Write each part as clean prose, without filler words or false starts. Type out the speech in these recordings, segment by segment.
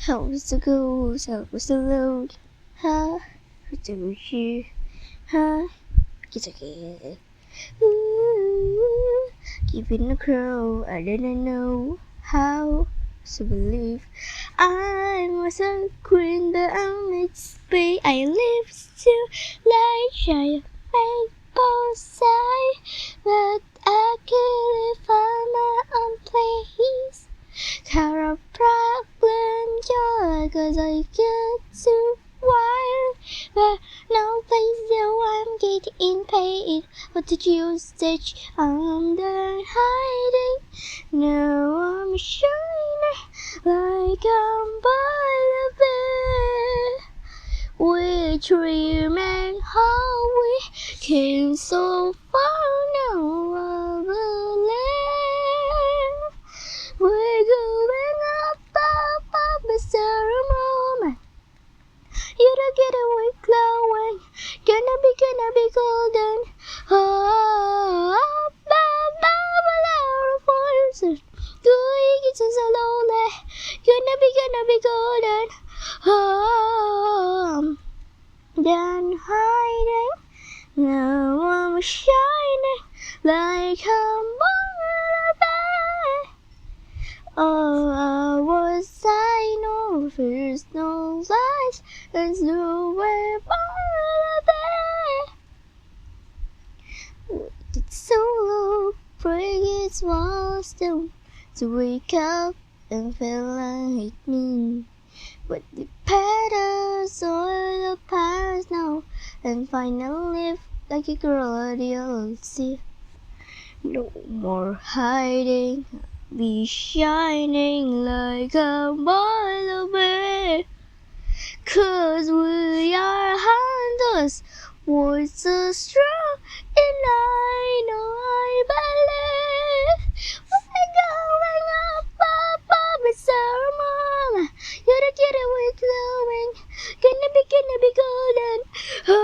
How was the gold? How was the load? How do you? Huh? It's okay. Ooh, giving a crow. I didn't know how to believe I was a queen, but I'm explain. I live still like shy of both sides, but I couldn't find my own place. Got a problem, yeah, 'cause I get too wild, but no place so I'm getting paid. What did you stitch? I'm done hiding. Now I'm shining like I'm by the bed. We dreaming how we came so far. Now I believe we're going up, it's a moment. You don't get away glowing. Gonna be golden. Oh, voices. Doing it so slowly. Gonna be golden. Oh, then hiding. Now I'm shining like I'm on a bed. Oh, was I know there's no lies, there's nowhere but there. It's so low, break its walls down to wake up and feel like me. But the petals all the past now, and finally live like a girl at the old sea. No more hiding. Be shining like a mile away, 'cause we are hunters, voices strong, and I know I believe we're going up, it's our mama. You're away glowing, gonna be golden. Oh,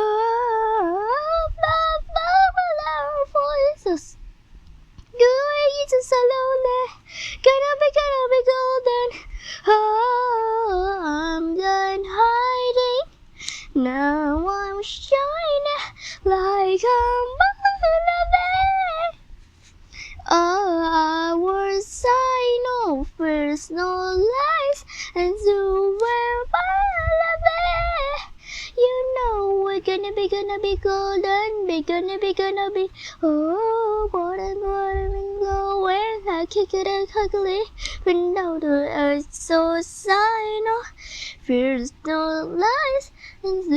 our voices. Doing it so slowly, gonna be golden. Oh, I'm done hiding. Now I'm shining like I'm on a bed. Oh, hours I know there's no lies, and so we're by the bed. You know we're gonna be golden, gonna be, oh, more and glowing. I kick it ugly, but now the earth so silent. There's no lies, and